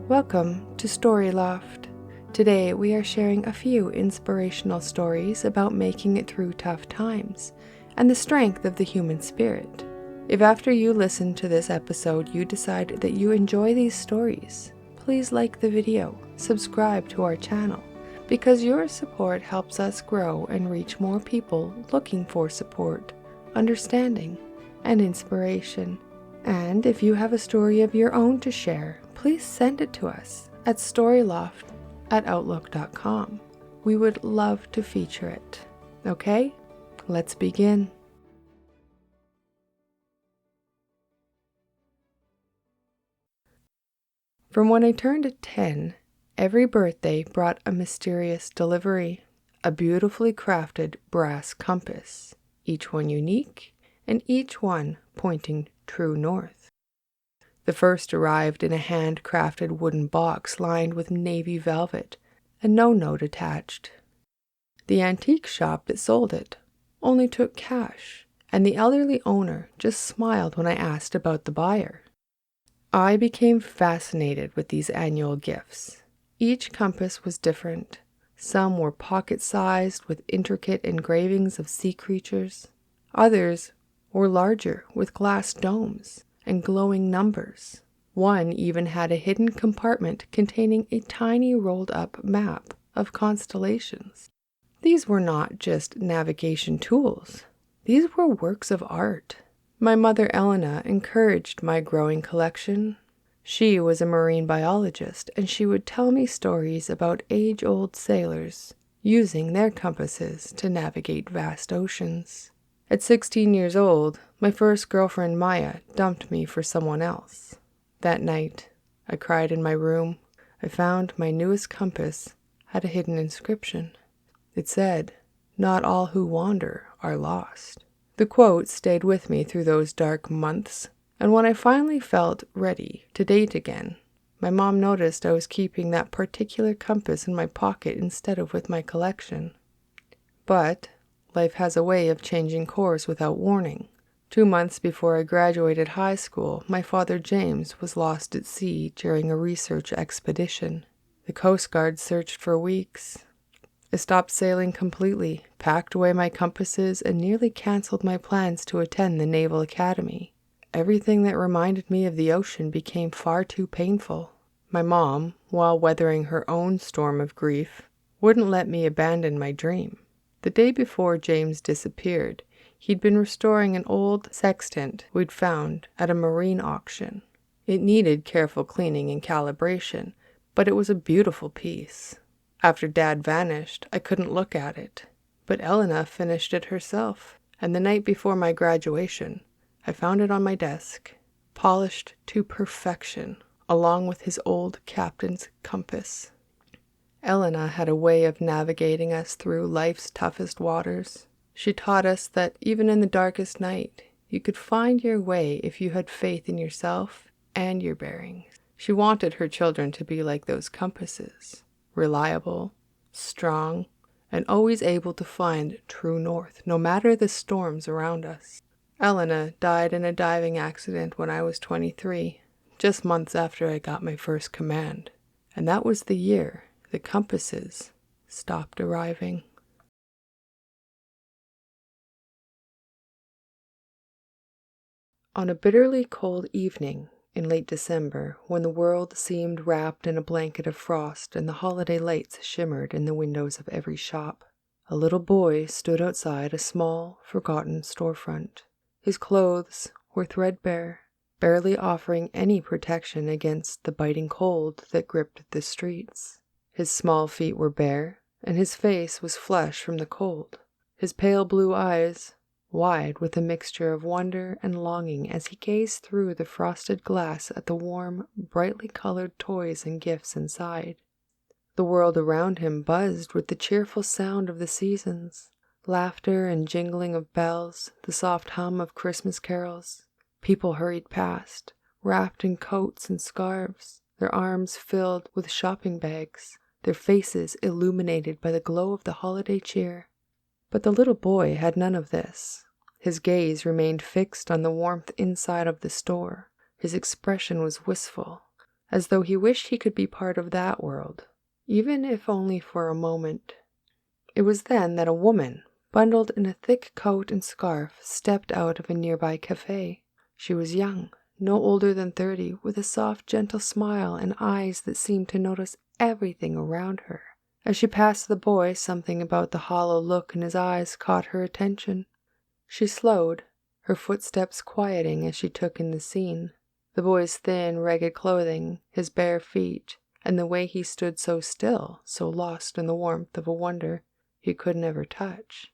Welcome to Story Loft. Today we are sharing a few inspirational stories about making it through tough times and the strength of the human spirit. If after you listen to this episode you decide that you enjoy these stories, please like the video, subscribe to our channel, because your support helps us grow and reach more people looking for support, understanding, and inspiration. And if you have a story of your own to share, please send it to us at storyloft@outlook.com. We would love to feature it. Okay, let's begin. From when I turned 10, every birthday brought a mysterious delivery, a beautifully crafted brass compass, each one unique and each one pointing true north. The first arrived in a hand-crafted wooden box lined with navy velvet and no note attached. The antique shop that sold it only took cash, and the elderly owner just smiled when I asked about the buyer. I became fascinated with these annual gifts. Each compass was different. Some were pocket-sized with intricate engravings of sea creatures. Others were larger with glass domes and glowing numbers. One even had a hidden compartment containing a tiny rolled-up map of constellations. These were not just navigation tools. These were works of art. My mother Elena encouraged my growing collection. She was a marine biologist, and she would tell me stories about age-old sailors using their compasses to navigate vast oceans. At 16 years old, my first girlfriend Maya dumped me for someone else. That night, I cried in my room. I found my newest compass had a hidden inscription. It said, "Not all who wander are lost." The quote stayed with me through those dark months, and when I finally felt ready to date again, my mom noticed I was keeping that particular compass in my pocket instead of with my collection. But life has a way of changing course without warning. 2 months before I graduated high school, my father James was lost at sea during a research expedition. The Coast Guard searched for weeks. I stopped sailing completely, packed away my compasses, and nearly canceled my plans to attend the Naval Academy. Everything that reminded me of the ocean became far too painful. My mom, while weathering her own storm of grief, wouldn't let me abandon my dream. The day before James disappeared, he'd been restoring an old sextant we'd found at a marine auction. It needed careful cleaning and calibration, but it was a beautiful piece. After Dad vanished, I couldn't look at it, but Elena finished it herself, and the night before my graduation, I found it on my desk, polished to perfection, along with his old captain's compass. Elena had a way of navigating us through life's toughest waters. She taught us that even in the darkest night, you could find your way if you had faith in yourself and your bearings. She wanted her children to be like those compasses, reliable, strong, and always able to find true north, no matter the storms around us. Elena died in a diving accident when I was 23, just months after I got my first command, and that was the year the compasses stopped arriving. On a bitterly cold evening in late December, when the world seemed wrapped in a blanket of frost and the holiday lights shimmered in the windows of every shop, a little boy stood outside a small, forgotten storefront. His clothes were threadbare, barely offering any protection against the biting cold that gripped the streets. His small feet were bare, and his face was flushed from the cold. His pale blue eyes, wide with a mixture of wonder and longing as he gazed through the frosted glass at the warm, brightly colored toys and gifts inside. The world around him buzzed with the cheerful sound of the seasons, laughter and jingling of bells, the soft hum of Christmas carols. People hurried past, wrapped in coats and scarves, their arms filled with shopping bags, their faces illuminated by the glow of the holiday cheer. But the little boy had none of this. His gaze remained fixed on the warmth inside of the store. His expression was wistful, as though he wished he could be part of that world, even if only for a moment. It was then that a woman, bundled in a thick coat and scarf, stepped out of a nearby cafe. She was young, no older than 30, with a soft, gentle smile and eyes that seemed to notice everything around her. As she passed the boy, something about the hollow look in his eyes caught her attention. She slowed, her footsteps quieting as she took in the scene. The boy's thin, ragged clothing, his bare feet, and the way he stood so still, so lost in the warmth of a wonder he could never touch.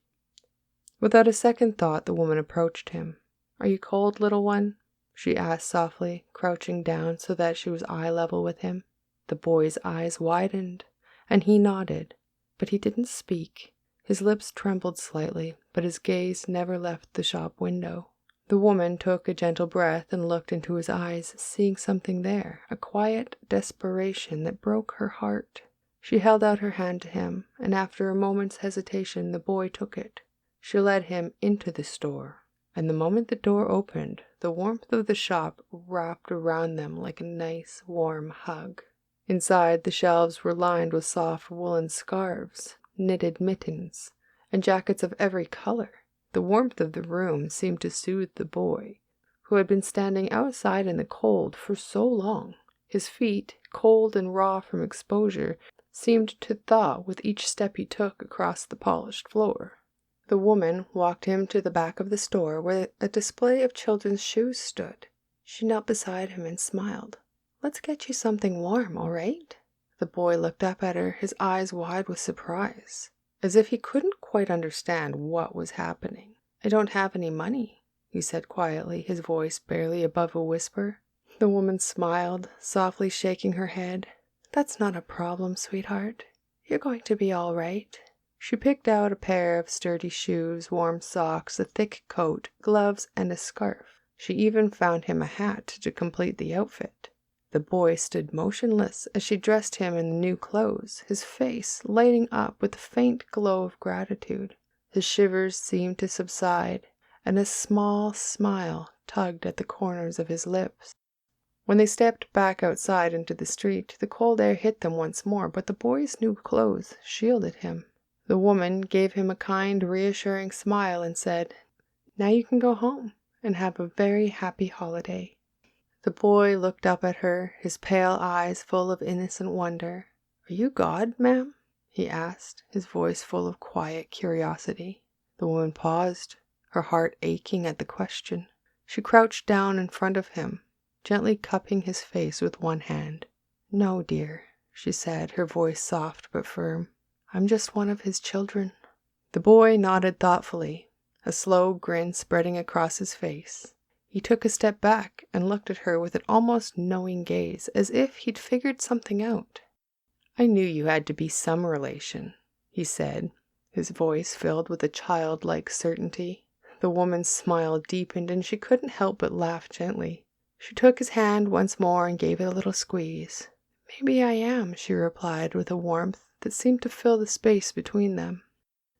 Without a second thought, the woman approached him. "Are you cold, little one?" she asked softly, crouching down so that she was eye level with him. The boy's eyes widened, and he nodded, but he didn't speak. His lips trembled slightly, but his gaze never left the shop window. The woman took a gentle breath and looked into his eyes, seeing something there, a quiet desperation that broke her heart. She held out her hand to him, and after a moment's hesitation, the boy took it. She led him into the store, and the moment the door opened, the warmth of the shop wrapped around them like a nice, warm hug. Inside, the shelves were lined with soft woolen scarves, knitted mittens, and jackets of every color. The warmth of the room seemed to soothe the boy, who had been standing outside in the cold for so long. His feet, cold and raw from exposure, seemed to thaw with each step he took across the polished floor. The woman walked him to the back of the store where a display of children's shoes stood. She knelt beside him and smiled. "Let's get you something warm, all right?" The boy looked up at her, his eyes wide with surprise, as if he couldn't quite understand what was happening. "I don't have any money," he said quietly, his voice barely above a whisper. The woman smiled, softly shaking her head. "That's not a problem, sweetheart. You're going to be all right." She picked out a pair of sturdy shoes, warm socks, a thick coat, gloves, and a scarf. She even found him a hat to complete the outfit. The boy stood motionless as she dressed him in the new clothes, his face lighting up with a faint glow of gratitude. His shivers seemed to subside, and a small smile tugged at the corners of his lips. When they stepped back outside into the street, the cold air hit them once more, but the boy's new clothes shielded him. The woman gave him a kind, reassuring smile and said, "Now you can go home and have a very happy holiday." The boy looked up at her, his pale eyes full of innocent wonder. "Are you God, ma'am?" he asked, his voice full of quiet curiosity. The woman paused, her heart aching at the question. She crouched down in front of him, gently cupping his face with one hand. "No, dear," she said, her voice soft but firm. "I'm just one of his children." The boy nodded thoughtfully, a slow grin spreading across his face. He took a step back and looked at her with an almost knowing gaze, as if he'd figured something out. "I knew you had to be some relation," he said, his voice filled with a childlike certainty. The woman's smile deepened, and she couldn't help but laugh gently. She took his hand once more and gave it a little squeeze. "Maybe I am," she replied with a warmth that seemed to fill the space between them.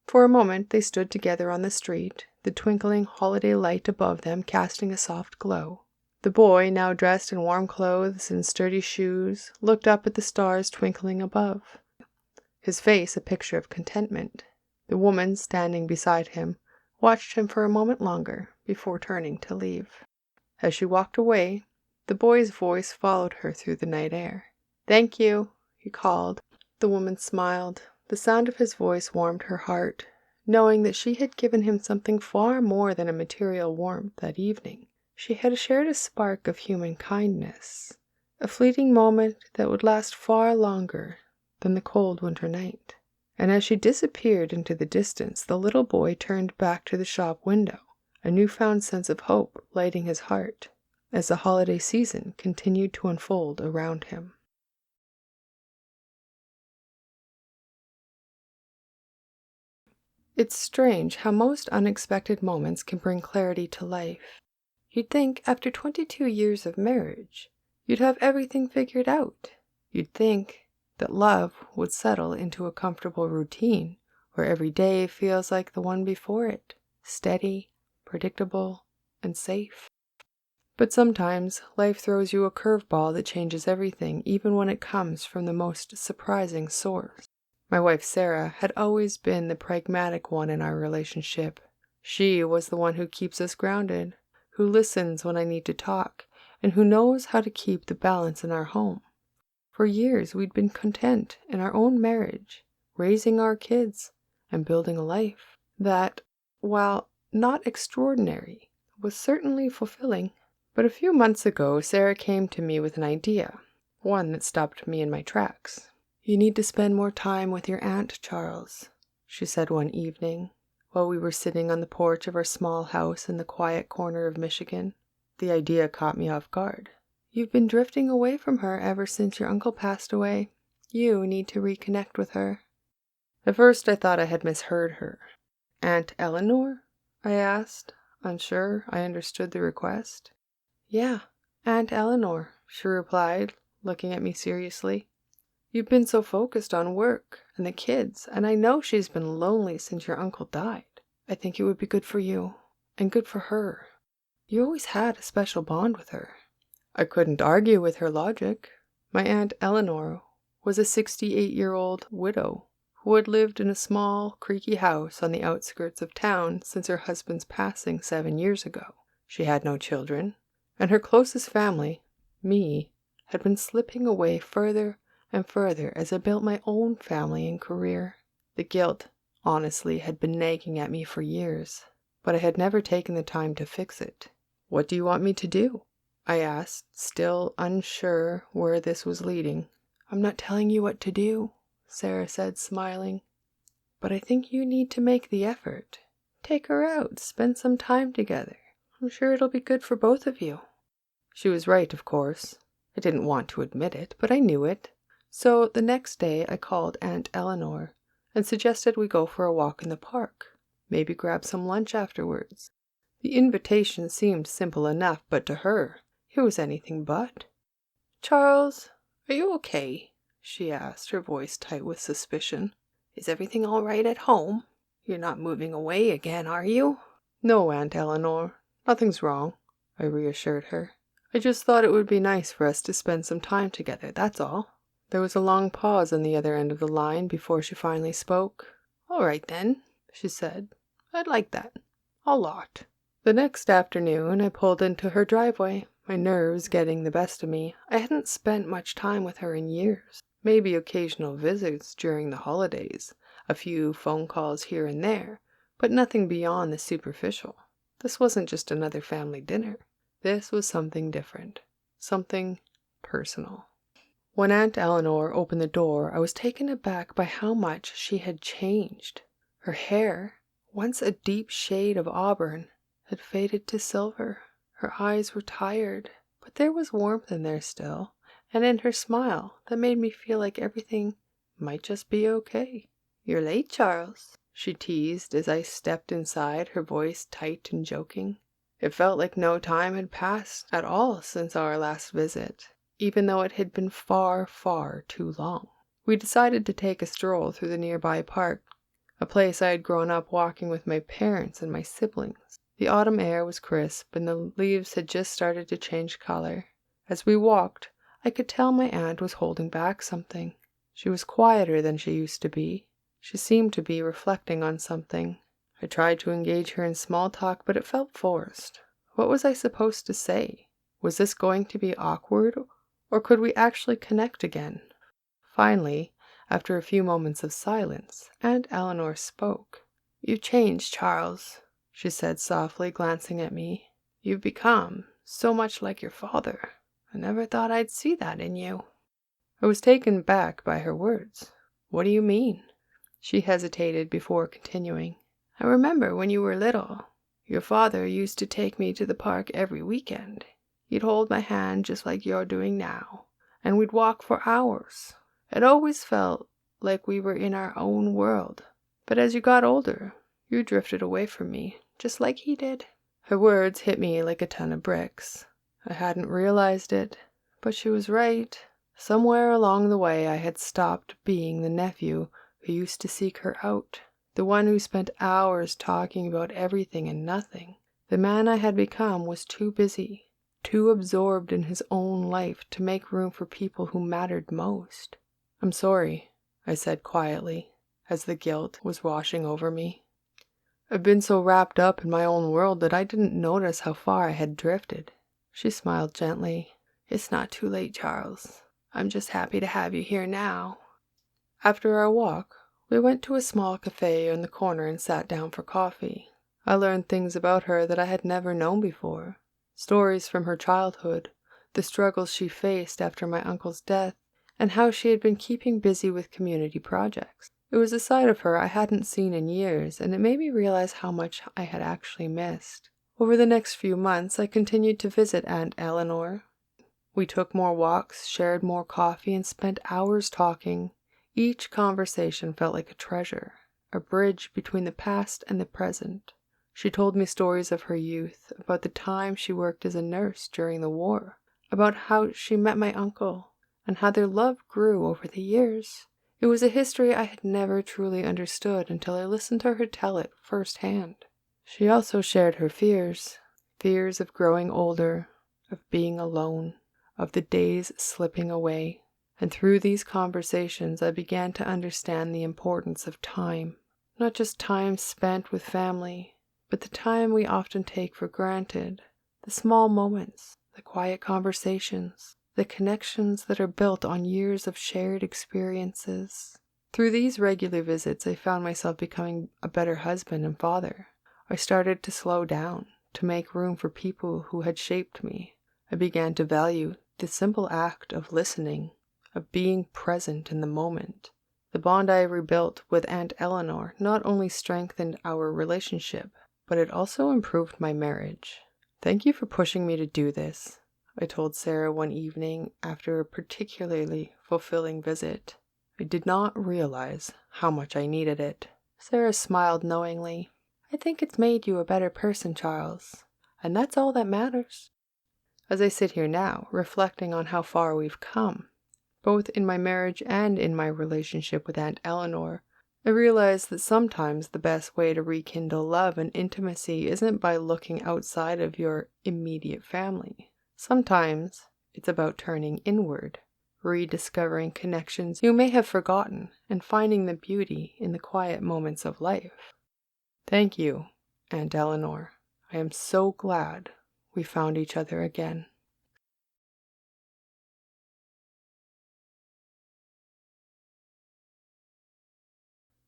For a moment they stood together on the street, the twinkling holiday light above them casting a soft glow. The boy, now dressed in warm clothes and sturdy shoes, looked up at the stars twinkling above, his face a picture of contentment. The woman, standing beside him, watched him for a moment longer before turning to leave. As she walked away, the boy's voice followed her through the night air. "Thank you," he called. The woman smiled. The sound of his voice warmed her heart, knowing that she had given him something far more than a material warmth that evening. She had shared a spark of human kindness, a fleeting moment that would last far longer than the cold winter night. And as she disappeared into the distance, the little boy turned back to the shop window, a newfound sense of hope lighting his heart as the holiday season continued to unfold around him. It's strange how most unexpected moments can bring clarity to life. You'd think after 22 years of marriage, you'd have everything figured out. You'd think that love would settle into a comfortable routine where every day feels like the one before it, steady, predictable, and safe. But sometimes life throws you a curveball that changes everything, even when it comes from the most surprising source. My wife Sarah had always been the pragmatic one in our relationship. She was the one who keeps us grounded, who listens when I need to talk, and who knows how to keep the balance in our home. For years we'd been content in our own marriage, raising our kids, and building a life that, while not extraordinary, was certainly fulfilling. But a few months ago, Sarah came to me with an idea, one that stopped me in my tracks. "You need to spend more time with your aunt, Charles," she said one evening, while we were sitting on the porch of our small house in the quiet corner of Michigan. The idea caught me off guard. "You've been drifting away from her ever since your uncle passed away. You need to reconnect with her." At first I thought I had misheard her. "Aunt Eleanor?" I asked, unsure I understood the request. "Yeah, Aunt Eleanor," she replied, looking at me seriously. "You've been so focused on work and the kids, and I know she's been lonely since your uncle died. I think it would be good for you, and good for her. You always had a special bond with her." I couldn't argue with her logic. My Aunt Eleanor was a 68-year-old widow who had lived in a small, creaky house on the outskirts of town since her husband's passing 7 years ago. She had no children, and her closest family, me, had been slipping away further and further as I built my own family and career. The guilt, honestly, had been nagging at me for years, but I had never taken the time to fix it. "What do you want me to do?" I asked, still unsure where this was leading. "I'm not telling you what to do," Sarah said, smiling. "But I think you need to make the effort. Take her out, spend some time together. I'm sure it'll be good for both of you." She was right, of course. I didn't want to admit it, but I knew it. So the next day I called Aunt Eleanor and suggested we go for a walk in the park, maybe grab some lunch afterwards. The invitation seemed simple enough, but to her, it was anything but. "Charles, are you okay?" she asked, her voice tight with suspicion. "Is everything all right at home? You're not moving away again, are you?" "No, Aunt Eleanor, nothing's wrong," I reassured her. "I just thought it would be nice for us to spend some time together, that's all." There was a long pause on the other end of the line before she finally spoke. "All right then," she said. "I'd like that. A lot." The next afternoon I pulled into her driveway, my nerves getting the best of me. I hadn't spent much time with her in years. Maybe occasional visits during the holidays, a few phone calls here and there, but nothing beyond the superficial. This wasn't just another family dinner. This was something different, something personal. When Aunt Eleanor opened the door, I was taken aback by how much she had changed. Her hair, once a deep shade of auburn, had faded to silver. Her eyes were tired, but there was warmth in there still, and in her smile that made me feel like everything might just be okay. "You're late, Charles," she teased as I stepped inside, her voice tight and joking. It felt like no time had passed at all since our last visit, even though it had been far, far too long. We decided to take a stroll through the nearby park, a place I had grown up walking with my parents and my siblings. The autumn air was crisp, and the leaves had just started to change color. As we walked, I could tell my aunt was holding back something. She was quieter than she used to be. She seemed to be reflecting on something. I tried to engage her in small talk, but it felt forced. What was I supposed to say? Was this going to be awkward, or could we actually connect again? Finally, after a few moments of silence, Aunt Eleanor spoke. "You've changed, Charles," she said softly, glancing at me. "You've become so much like your father. I never thought I'd see that in you." I was taken back by her words. "What do you mean?" She hesitated before continuing. "I remember when you were little, your father used to take me to the park every weekend. He'd hold my hand just like you're doing now, and we'd walk for hours. It always felt like we were in our own world. But as you got older, you drifted away from me, just like he did." Her words hit me like a ton of bricks. I hadn't realized it, but she was right. Somewhere along the way I had stopped being the nephew who used to seek her out, the one who spent hours talking about everything and nothing. The man I had become was too busy, too absorbed in his own life to make room for people who mattered most. "I'm sorry," I said quietly, as the guilt was washing over me. "I've been so wrapped up in my own world that I didn't notice how far I had drifted." She smiled gently. "It's not too late, Charles. I'm just happy to have you here now." After our walk, we went to a small cafe in the corner and sat down for coffee. I learned things about her that I had never known before. Stories from her childhood, the struggles she faced after my uncle's death, and how she had been keeping busy with community projects. It was a side of her I hadn't seen in years, and it made me realize how much I had actually missed. Over the next few months, I continued to visit Aunt Eleanor. We took more walks, shared more coffee, and spent hours talking. Each conversation felt like a treasure, a bridge between the past and the present. She told me stories of her youth, about the time she worked as a nurse during the war, about how she met my uncle, and how their love grew over the years. It was a history I had never truly understood until I listened to her tell it firsthand. She also shared her fears of growing older, of being alone, of the days slipping away. And through these conversations, I began to understand the importance of time. Not just time spent with family, but the time we often take for granted. The small moments, the quiet conversations, the connections that are built on years of shared experiences. Through these regular visits, I found myself becoming a better husband and father. I started to slow down, to make room for people who had shaped me. I began to value the simple act of listening, of being present in the moment. The bond I rebuilt with Aunt Eleanor not only strengthened our relationship, but it also improved my marriage. "Thank you for pushing me to do this," I told Sarah one evening after a particularly fulfilling visit. I did not realize how much I needed it. Sarah smiled knowingly. "I think it's made you a better person, Charles, and that's all that matters." As I sit here now, reflecting on how far we've come, both in my marriage and in my relationship with Aunt Eleanor, I realize that sometimes the best way to rekindle love and intimacy isn't by looking outside of your immediate family. Sometimes it's about turning inward, rediscovering connections you may have forgotten, and finding the beauty in the quiet moments of life. Thank you, Aunt Eleanor. I am so glad we found each other again.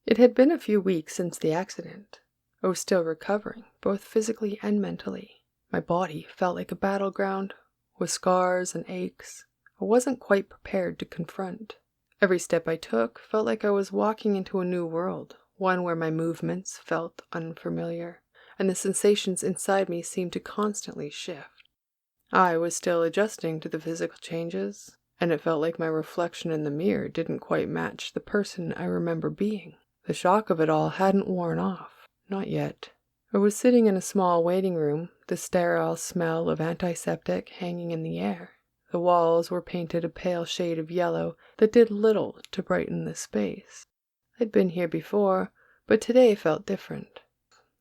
It had been a few weeks since the accident. I was still recovering, both physically and mentally. My body felt like a battleground, with scars and aches I wasn't quite prepared to confront. Every step I took felt like I was walking into a new world, one where my movements felt unfamiliar, and the sensations inside me seemed to constantly shift. I was still adjusting to the physical changes, and it felt like my reflection in the mirror didn't quite match the person I remember being. The shock of it all hadn't worn off. Not yet. I was sitting in a small waiting room, the sterile smell of antiseptic hanging in the air. The walls were painted a pale shade of yellow that did little to brighten the space. I'd been here before, but today felt different.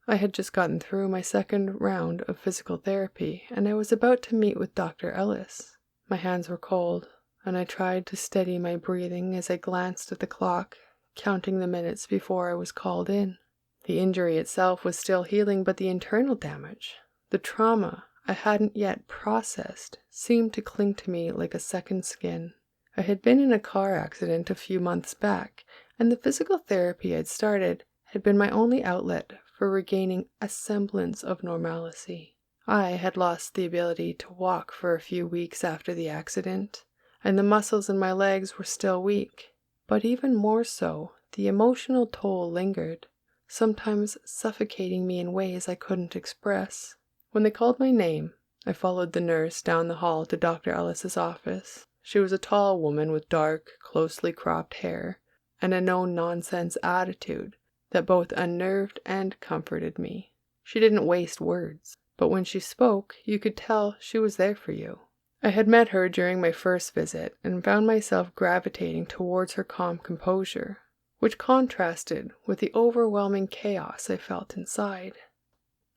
I had just gotten through my second round of physical therapy, and I was about to meet with Dr. Ellis. My hands were cold, and I tried to steady my breathing as I glanced at the clock, counting the minutes before I was called in. The injury itself was still healing, but the internal damage, the trauma I hadn't yet processed, seemed to cling to me like a second skin. I had been in a car accident a few months back, and the physical therapy I'd started had been my only outlet for regaining a semblance of normalcy. I had lost the ability to walk for a few weeks after the accident, and the muscles in my legs were still weak. But even more so, the emotional toll lingered, sometimes suffocating me in ways I couldn't express. When they called my name, I followed the nurse down the hall to Dr. Ellis's office. She was a tall woman with dark, closely cropped hair, and a no-nonsense attitude that both unnerved and comforted me. She didn't waste words, but when she spoke, you could tell she was there for you. I had met her during my first visit and found myself gravitating towards her calm composure, which contrasted with the overwhelming chaos I felt inside.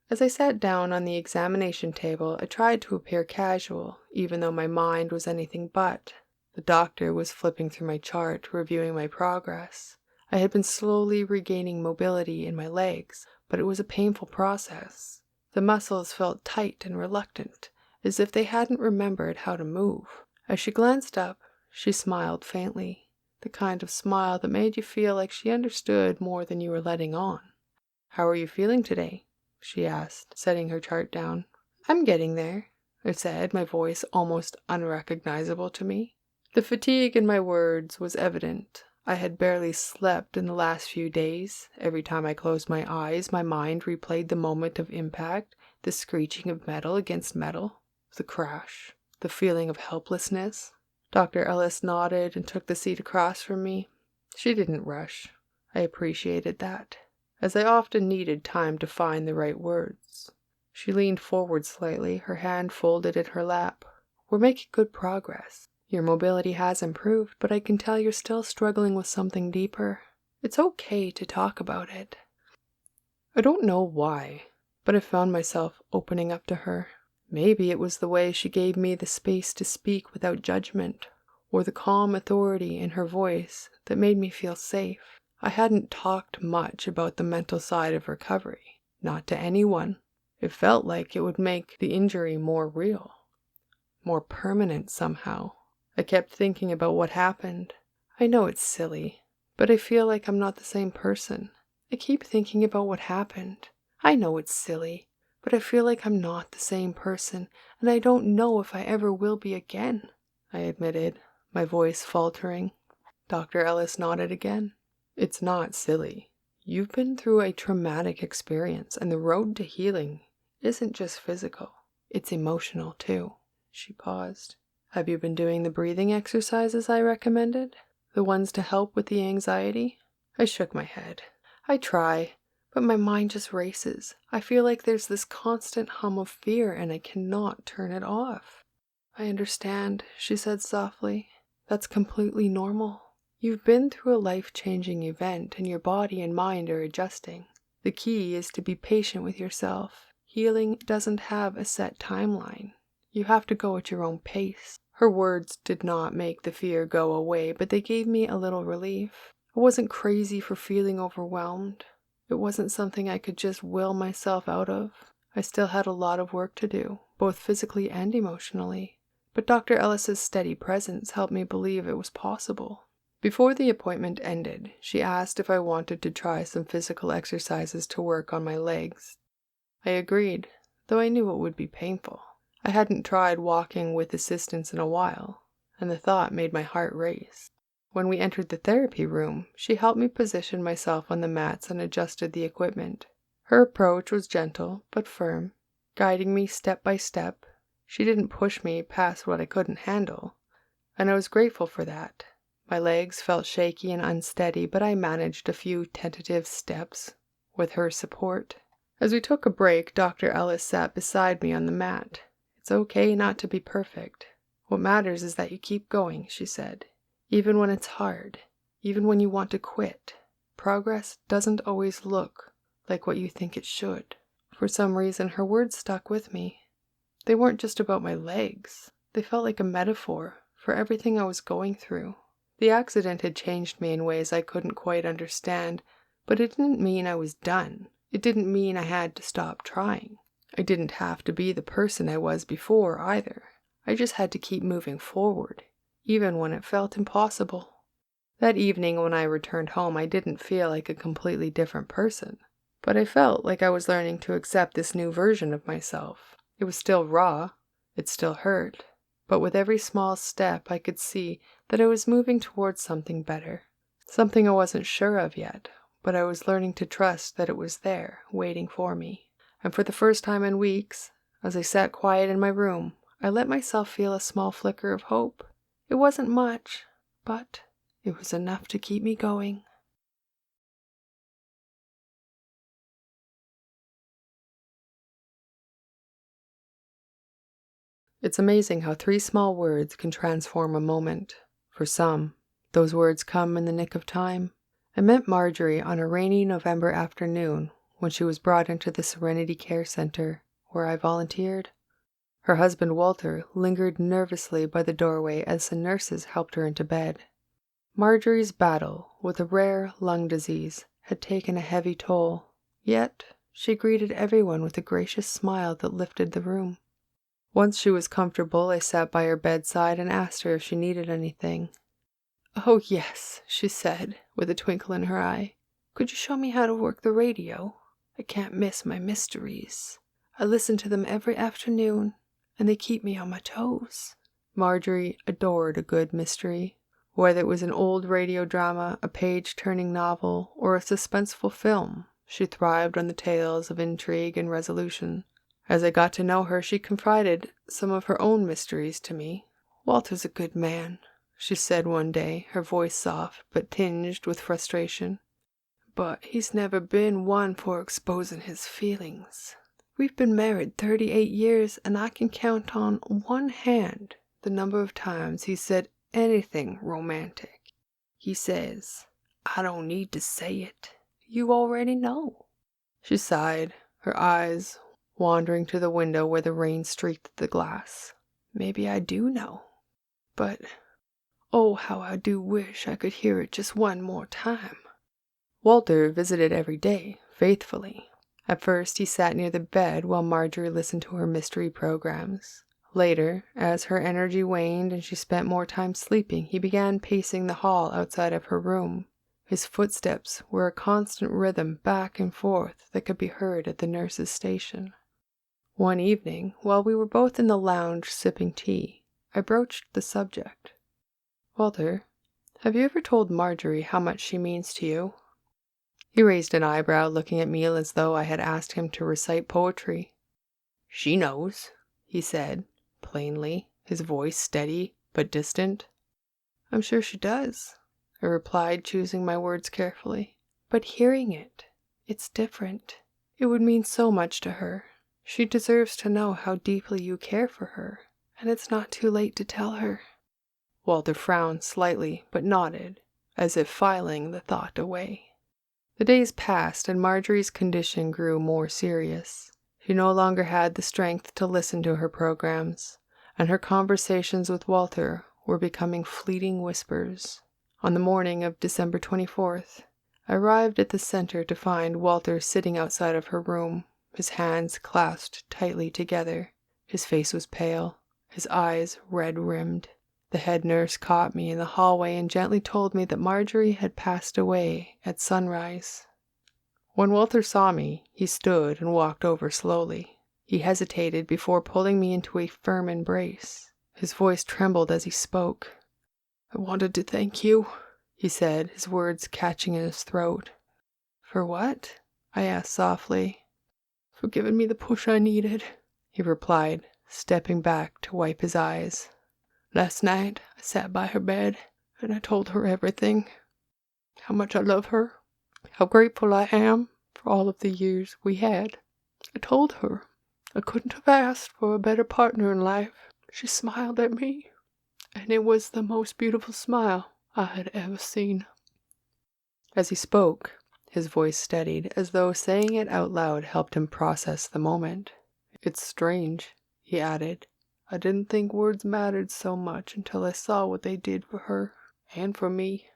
As I sat down on the examination table, I tried to appear casual, even though my mind was anything but. The doctor was flipping through my chart, reviewing my progress. I had been slowly regaining mobility in my legs, but it was a painful process. The muscles felt tight and reluctant, as if they hadn't remembered how to move. As she glanced up, she smiled faintly, the kind of smile that made you feel like she understood more than you were letting on. "How are you feeling today?" she asked, setting her chart down. "I'm getting there," I said, my voice almost unrecognizable to me. The fatigue in my words was evident. I had barely slept in the last few days. Every time I closed my eyes, my mind replayed the moment of impact, the screeching of metal against metal, the crash, the feeling of helplessness. Dr. Ellis nodded and took the seat across from me. She didn't rush. I appreciated that, as I often needed time to find the right words. She leaned forward slightly, her hand folded in her lap. "We're making good progress. Your mobility has improved, but I can tell you're still struggling with something deeper. It's okay to talk about it." I don't know why, but I found myself opening up to her. Maybe it was the way she gave me the space to speak without judgment, or the calm authority in her voice that made me feel safe. I hadn't talked much about the mental side of recovery, not to anyone. It felt like it would make the injury more real, more permanent somehow. I kept thinking about what happened. I know it's silly, but I feel like I'm not the same person. I keep thinking about what happened. I know it's silly, but I feel like I'm not the same person, and I don't know if I ever will be again, I admitted, my voice faltering. Dr. Ellis nodded again. "It's not silly. You've been through a traumatic experience, and the road to healing isn't just physical. It's emotional, too." She paused. "Have you been doing the breathing exercises I recommended? The ones to help with the anxiety?" I shook my head. "I try, but my mind just races. I feel like there's this constant hum of fear and I cannot turn it off." "I understand," she said softly. "That's completely normal. You've been through a life-changing event and your body and mind are adjusting. The key is to be patient with yourself. Healing doesn't have a set timeline. You have to go at your own pace." Her words did not make the fear go away, but they gave me a little relief. I wasn't crazy for feeling overwhelmed. It wasn't something I could just will myself out of. I still had a lot of work to do, both physically and emotionally. But Dr. Ellis's steady presence helped me believe it was possible. Before the appointment ended, she asked if I wanted to try some physical exercises to work on my legs. I agreed, though I knew it would be painful. I hadn't tried walking with assistance in a while, and the thought made my heart race. When we entered the therapy room, she helped me position myself on the mats and adjusted the equipment. Her approach was gentle but firm, guiding me step by step. She didn't push me past what I couldn't handle, and I was grateful for that. My legs felt shaky and unsteady, but I managed a few tentative steps with her support. As we took a break, Dr. Ellis sat beside me on the mat. "It's okay not to be perfect. What matters is that you keep going," she said. "Even when it's hard, even when you want to quit. Progress doesn't always look like what you think it should." For some reason, her words stuck with me. They weren't just about my legs. They felt like a metaphor for everything I was going through. The accident had changed me in ways I couldn't quite understand, but it didn't mean I was done. It didn't mean I had to stop trying. I didn't have to be the person I was before either. I just had to keep moving forward, even when it felt impossible. That evening when I returned home, I didn't feel like a completely different person, but I felt like I was learning to accept this new version of myself. It was still raw, it still hurt, but with every small step I could see that I was moving towards something better, something I wasn't sure of yet, but I was learning to trust that it was there, waiting for me. And for the first time in weeks, as I sat quiet in my room, I let myself feel a small flicker of hope. It wasn't much, but it was enough to keep me going. It's amazing how 3 small words can transform a moment. For some, those words come in the nick of time. I met Marjorie on a rainy November afternoon when she was brought into the Serenity Care Center, where I volunteered. Her husband Walter lingered nervously by the doorway as the nurses helped her into bed. Marjorie's battle with a rare lung disease had taken a heavy toll, yet she greeted everyone with a gracious smile that lifted the room. Once she was comfortable, I sat by her bedside and asked her if she needed anything. "Oh, yes," she said, with a twinkle in her eye. "Could you show me how to work the radio? I can't miss my mysteries. I listen to them every afternoon, and they keep me on my toes." Marjorie adored a good mystery. Whether it was an old radio drama, a page-turning novel, or a suspenseful film, she thrived on the tales of intrigue and resolution. As I got to know her, she confided some of her own mysteries to me. "Walter's a good man," she said one day, her voice soft but tinged with frustration. "But he's never been one for exposing his feelings. We've been married 38 years, and I can count on one hand the number of times he said anything romantic. He says, 'I don't need to say it. You already know.'" She sighed, her eyes wandering to the window where the rain streaked the glass. "Maybe I do know. But, oh, how I do wish I could hear it just one more time." Walter visited every day, faithfully. At first, he sat near the bed while Marjorie listened to her mystery programs. Later, as her energy waned and she spent more time sleeping, he began pacing the hall outside of her room. His footsteps were a constant rhythm back and forth that could be heard at the nurse's station. One evening, while we were both in the lounge sipping tea, I broached the subject. "Walter, have you ever told Marjorie how much she means to you?" He raised an eyebrow, looking at me as though I had asked him to recite poetry. "She knows," he said, plainly, his voice steady but distant. "I'm sure she does," I replied, choosing my words carefully. "But hearing it, it's different. It would mean so much to her. She deserves to know how deeply you care for her, and it's not too late to tell her." Walter frowned slightly, but nodded, as if filing the thought away. The days passed, and Marjorie's condition grew more serious. She no longer had the strength to listen to her programs, and her conversations with Walter were becoming fleeting whispers. On the morning of December 24th, I arrived at the center to find Walter sitting outside of her room, his hands clasped tightly together. His face was pale, his eyes red-rimmed. The head nurse caught me in the hallway and gently told me that Marjorie had passed away at sunrise. When Walter saw me, he stood and walked over slowly. He hesitated before pulling me into a firm embrace. His voice trembled as he spoke. "I wanted to thank you," he said, his words catching in his throat. "For what?" I asked softly. "For giving me the push I needed," he replied, stepping back to wipe his eyes. "Last night, I sat by her bed, and I told her everything. How much I love her, how grateful I am for all of the years we had. I told her I couldn't have asked for a better partner in life. She smiled at me, and it was the most beautiful smile I had ever seen." As he spoke, his voice steadied, as though saying it out loud helped him process the moment. "It's strange," he added. "I didn't think words mattered so much until I saw what they did for her, and for me."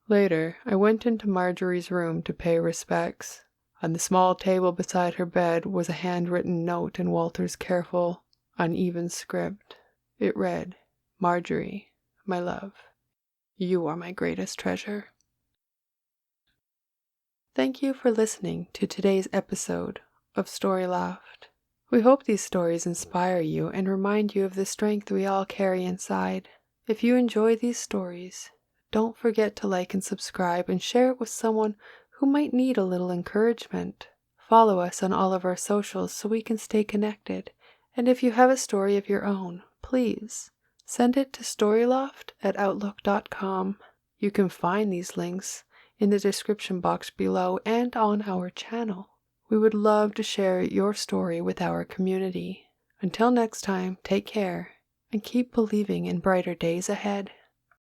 Later, I went into Marjorie's room to pay respects. On the small table beside her bed was a handwritten note in Walter's careful, uneven script. It read, "Marjorie, my love, you are my greatest treasure." Thank you for listening to today's episode of Story Loft. We hope these stories inspire you and remind you of the strength we all carry inside. If you enjoy these stories, don't forget to like and subscribe and share it with someone who might need a little encouragement. Follow us on all of our socials so we can stay connected. And if you have a story of your own, please send it to storyloft@outlook.com. You can find these links in the description box below and on our channel. We would love to share your story with our community. Until next time, take care and keep believing in brighter days ahead.